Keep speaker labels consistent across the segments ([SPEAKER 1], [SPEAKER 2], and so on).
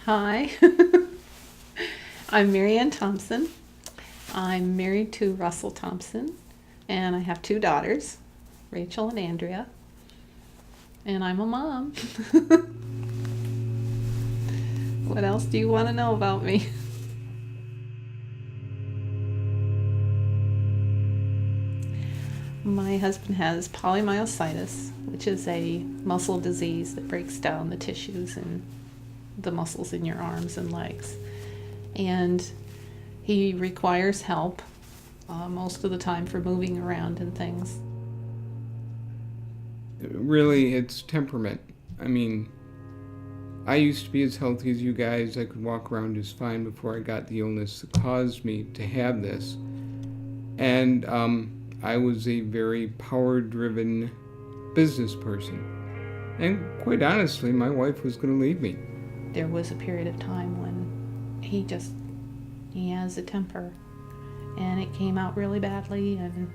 [SPEAKER 1] Hi, I'm Rachel Thompson. I'm married to Russell Thompson, and I have two daughters, Rachel and Andrea, and I'm a mom. What else do you want to know about me? My husband has polymyositis, which is a muscle disease that breaks down the tissues and the muscles in your arms and legs. And he requires help most of the time for moving around and things.
[SPEAKER 2] Really, it's temperament. I mean, I used to be as healthy as you guys. I could walk around just fine before I got the illness that caused me to have this. And I was a very power driven business person. And quite honestly, my wife was going to leave me.
[SPEAKER 1] There was a period of time when he has a temper, and it came out really badly, and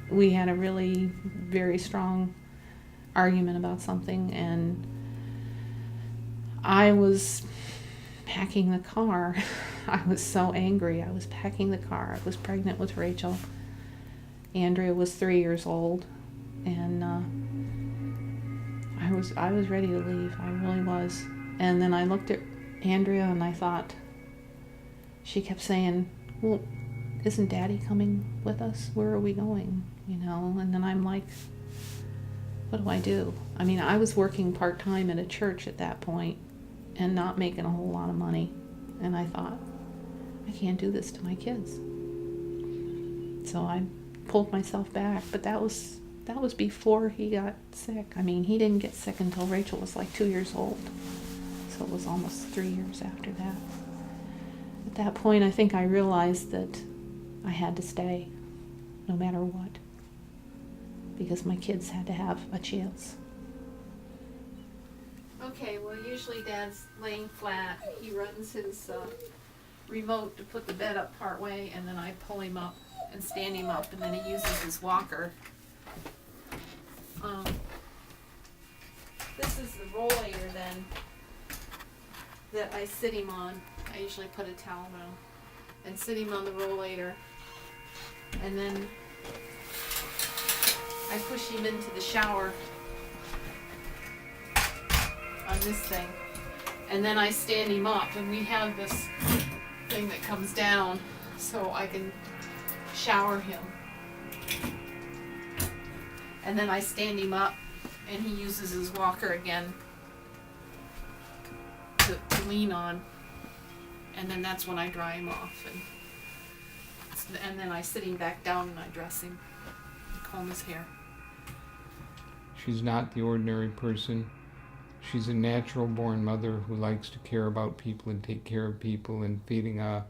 [SPEAKER 1] we had a really very strong argument about something, and I was packing the car. I was so angry. I was packing the car. I was pregnant with Rachel. Andrea was 3 years old, and I was ready to leave. I really was. And then I looked at Andrea and I thought, she kept saying, well, isn't Daddy coming with us? Where are we going? And then I'm like, what do I do? I mean, I was working part-time at a church at that point and not making a whole lot of money. And I thought, I can't do this to my kids. So I pulled myself back, but that was before he got sick. I mean, he didn't get sick until Rachel was like 2 years old. So it was almost 3 years after that. At that point, I think I realized that I had to stay, no matter what, because my kids had to have a chance. Okay, well, usually Dad's laying flat. He runs his remote to put the bed up part way, and then I pull him up and stand him up, and then he uses his walker. This is the rollator then that I sit him on. I usually put a towel on and sit him on the rollator, and then I push him into the shower on this thing, and then I stand him up, and we have this thing that comes down so I can shower him. And then I stand him up, and he uses his walker again to lean on, and then that's when I dry him off, and then I sit him back down and I dress him, comb his hair.
[SPEAKER 2] She's not the ordinary person. She's a natural born mother who likes to care about people and take care of people, and feeding a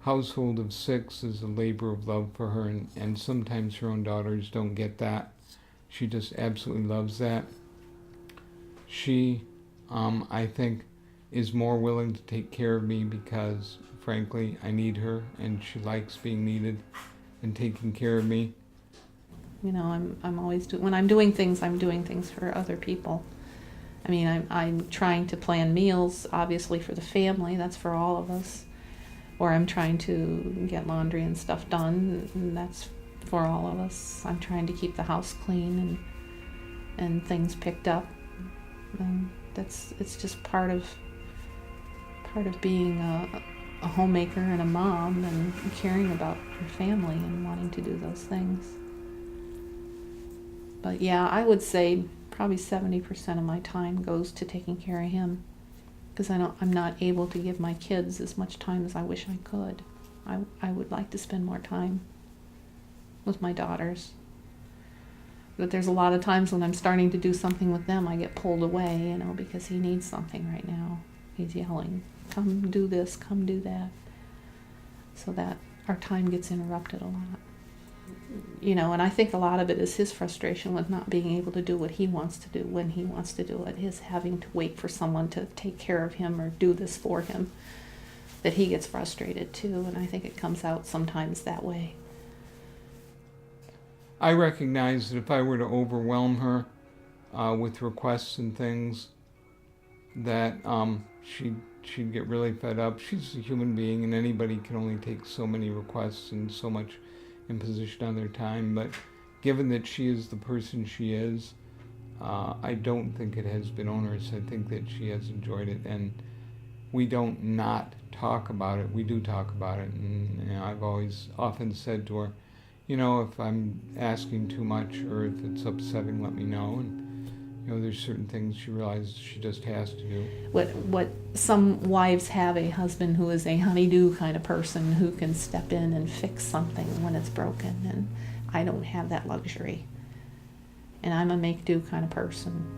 [SPEAKER 2] household of 6 is a labor of love for her, and sometimes her own daughters don't get that. She just absolutely loves that. She, I think, is more willing to take care of me because, frankly, I need her, and she likes being needed and taking care of me.
[SPEAKER 1] I'm always when I'm doing things, I'm doing things for other people. I mean, I'm trying to plan meals, obviously, for the family. That's for all of us. Or I'm trying to get laundry and stuff done, and that's for all of us. I'm trying to keep the house clean and things picked up. And it's just part of being a homemaker and a mom, and caring about your family and wanting to do those things. But yeah, I would say probably 70% of my time goes to taking care of him, because I'm not able to give my kids as much time as I wish I could. I would like to spend more time with my daughters. But there's a lot of times when I'm starting to do something with them, I get pulled away, because he needs something right now. He's yelling, come do this, come do that. So that our time gets interrupted a lot. And I think a lot of it is his frustration with not being able to do what he wants to do when he wants to do it, his having to wait for someone to take care of him or do this for him, that he gets frustrated too, and I think it comes out sometimes that way.
[SPEAKER 2] I recognize that if I were to overwhelm her with requests and things, that she'd get really fed up. She's a human being, and anybody can only take so many requests and so much imposition on their time. But given that she is the person she is, I don't think it has been onerous. I think that she has enjoyed it, and we don't not talk about it. We do talk about it, and I've always often said to her, if I'm asking too much or if it's upsetting, let me know. And there's certain things she realizes she just has to do.
[SPEAKER 1] What some wives have a husband who is a honeydew kind of person who can step in and fix something when it's broken, and I don't have that luxury. And I'm a make-do kind of person.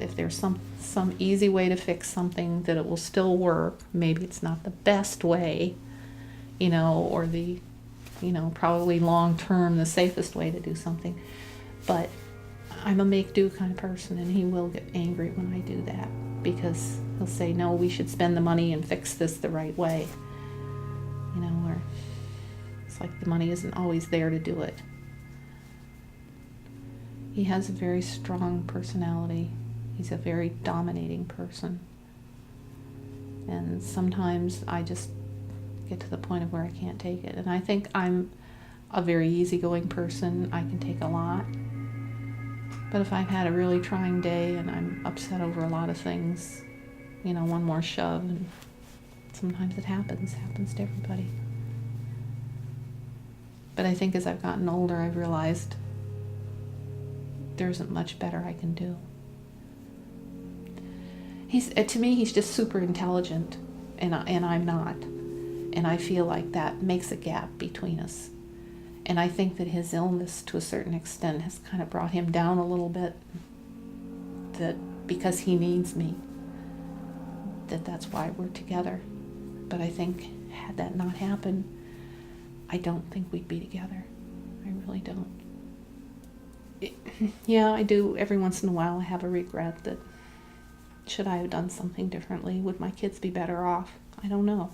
[SPEAKER 1] If there's some easy way to fix something that it will still work, maybe it's not the best way, or the, probably long-term the safest way to do something. But I'm a make-do kind of person, and he will get angry when I do that, because he'll say, no, we should spend the money and fix this the right way. Or it's like the money isn't always there to do it. He has a very strong personality. He's a very dominating person. And sometimes I just get to the point of where I can't take it. And I think I'm a very easygoing person. I can take a lot. But if I've had a really trying day and I'm upset over a lot of things, one more shove, and sometimes it happens to everybody. But I think as I've gotten older, I've realized there isn't much better I can do. To me, he's just super intelligent, and I'm not. And I feel like that makes a gap between us. And I think that his illness, to a certain extent, has kind of brought him down a little bit, that because he needs me, that's why we're together. But I think had that not happened, I don't think we'd be together. I really don't. Yeah, I do. Every once in a while I have a regret that, should I have done something differently? Would my kids be better off? I don't know.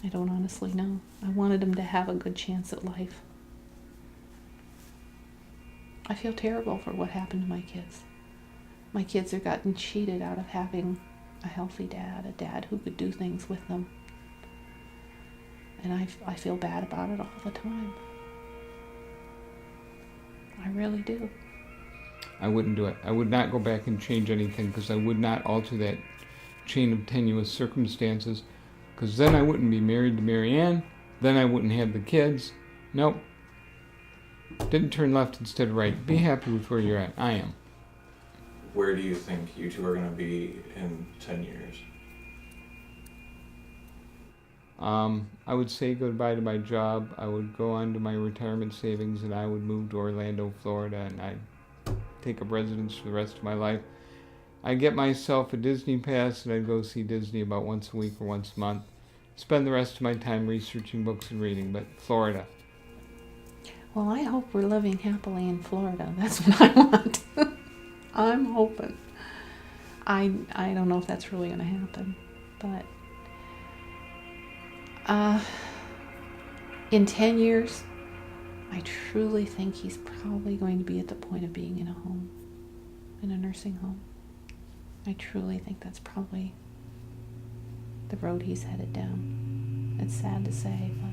[SPEAKER 1] I don't honestly know. I wanted them to have a good chance at life. I feel terrible for what happened to my kids. My kids have gotten cheated out of having a healthy dad, a dad who could do things with them. And I feel bad about it all the time. I really do.
[SPEAKER 2] I wouldn't do it. I would not go back and change anything, because I would not alter that chain of tenuous circumstances, because then I wouldn't be married to Mary Ann, then I wouldn't have the kids. Nope. Didn't turn left instead of right. Be happy with where you're at. I am.
[SPEAKER 3] Where do you think you two are going to be in 10 years?
[SPEAKER 2] I would say goodbye to my job. I would go on to my retirement savings, and I would move to Orlando, Florida, and I'd take up residence for the rest of my life. I'd get myself a Disney pass, and I'd go see Disney about once a week or once a month. Spend the rest of my time researching books and reading, but Florida.
[SPEAKER 1] Well, I hope we're living happily in Florida. That's what I want. I'm hoping. I don't know if that's really going to happen, but in 10 years, I truly think he's probably going to be at the point of being in a home, in a nursing home. I truly think that's probably the road he's headed down. It's sad to say, but